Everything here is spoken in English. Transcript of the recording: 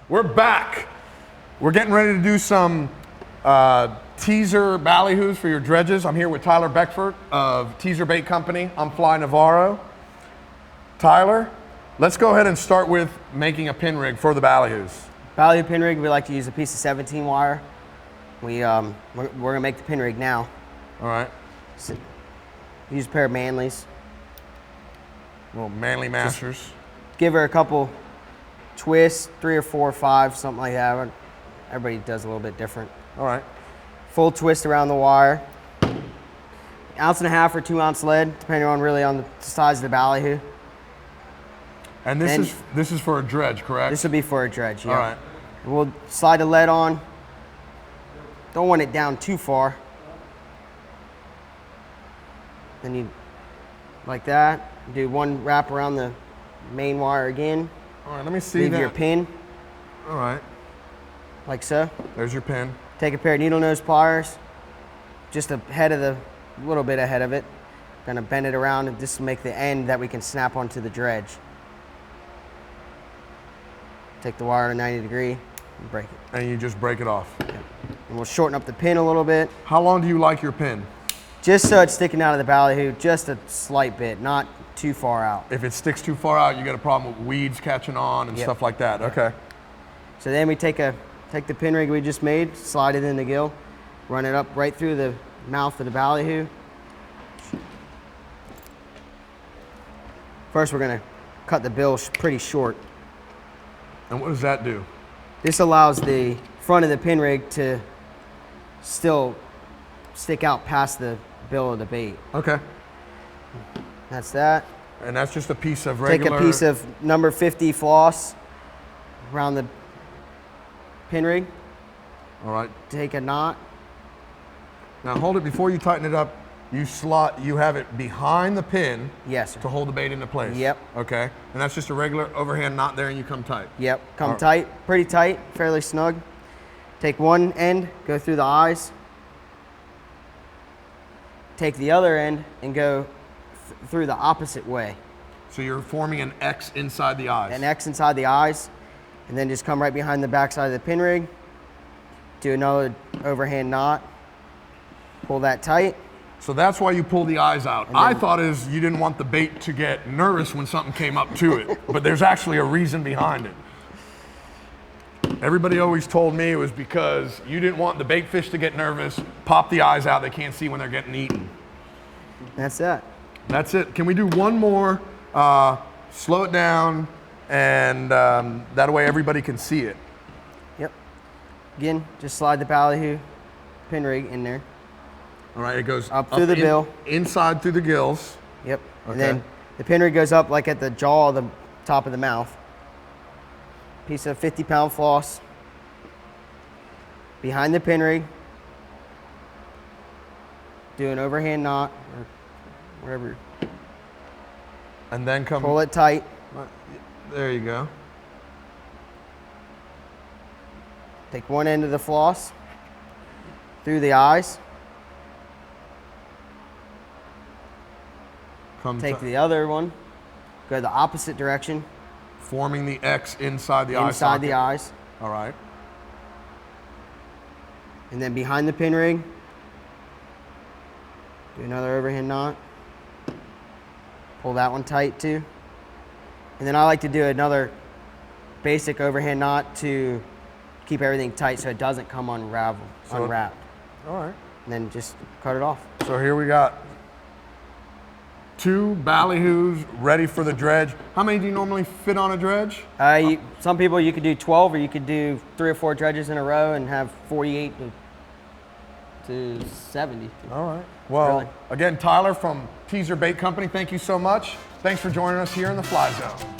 We're back. We're getting ready to do some teaser ballyhoos for your dredges. I'm here with Tyler Beckford of Teaser Bait Company. I'm Fly Navarro. Tyler, let's go ahead and start with making a pin rig for the ballyhoos. Ballyhoo pin rig, we like to use a piece of 17 wire. We're gonna make the pin rig now. All right. So, use a pair of Manleys. Little Manly Masters. Just give her a couple twists, 3 or 4 or 5, something like that. Everybody does a little bit different. All right. Full twist around the wire. 1.5 ounce or 2 ounce lead, depending on really on the size of the ballyhoo. And this is for a dredge, correct? This would be for a dredge, yeah. All right. We'll slide the lead on. Don't want it down too far. Then you, like that, do one wrap around the main wire again. All right, let me see Leave that. your pin. All right. Like so. There's your pin. Take a pair of needle nose pliers, just ahead of a little bit ahead of it. Gonna bend it around and just make the end that we can snap onto the dredge. Take the wire at a 90 degree and break it. And you just break it off. Okay. And we'll shorten up the pin a little bit. How long do you like your pin? Just so it's sticking out of the ballyhoo, just a slight bit, not too far out. If it sticks too far out, you got a problem with weeds catching on and stuff like that. Okay. So then we take the pin rig we just made, slide it in the gill, run it up right through the mouth of the ballyhoo. First we're gonna cut the bill pretty short. And what does that do? This allows the front of the pin rig to still stick out past the bill of the bait. Okay. That's that. And that's just a piece of regular... Take a piece of number 50 floss around the pin rig. All right. Take a knot. Now hold it before you tighten it up. You have it behind the pin. Yes, sir. To hold the bait into place. Yep. Okay. And that's just a regular overhand knot there and you come tight. Yep. Come tight, pretty tight, fairly snug. Take one end, go through the eyes. Take the other end and go through the opposite way. So you're forming an X inside the eyes. An X inside the eyes, and then just come right behind the back side of the pin rig. Do another overhand knot. Pull that tight. So that's why you pull the eyes out. I thought is you didn't want the bait to get nervous when something came up to it, but there's actually a reason behind it. Everybody always told me it was because you didn't want the bait fish to get nervous, pop the eyes out, they can't see when they're getting eaten. That's that. That's it. Can we do one more? Slow it down, and that way everybody can see it. Yep. Again, just slide the ballyhoo pin rig in there. All right, it goes up through the bill. Inside through the gills. Yep. Okay. And then the pin rig goes up like at the jaw of the top of the mouth. Piece of 50-pound floss behind the pin rig. Do an overhand knot or whatever. And then pull it tight. There you go. Take one end of the floss through the eyes. Take the other one, go the opposite direction. Forming the X inside the eye socket. Inside the eyes. All right. And then behind the pin rig, do another overhand knot. Pull that one tight too. And then I like to do another basic overhand knot to keep everything tight so it doesn't come unwrapped. All right. And then just cut it off. So here we got 2 ballyhoos ready for the dredge. How many do you normally fit on a dredge? Some people you could do 12, or you could do 3 or 4 dredges in a row and have 48 to 70. All right. Well, again, Tyler from Teaser Bait Company, thank you so much. Thanks for joining us here in the Fly Zone.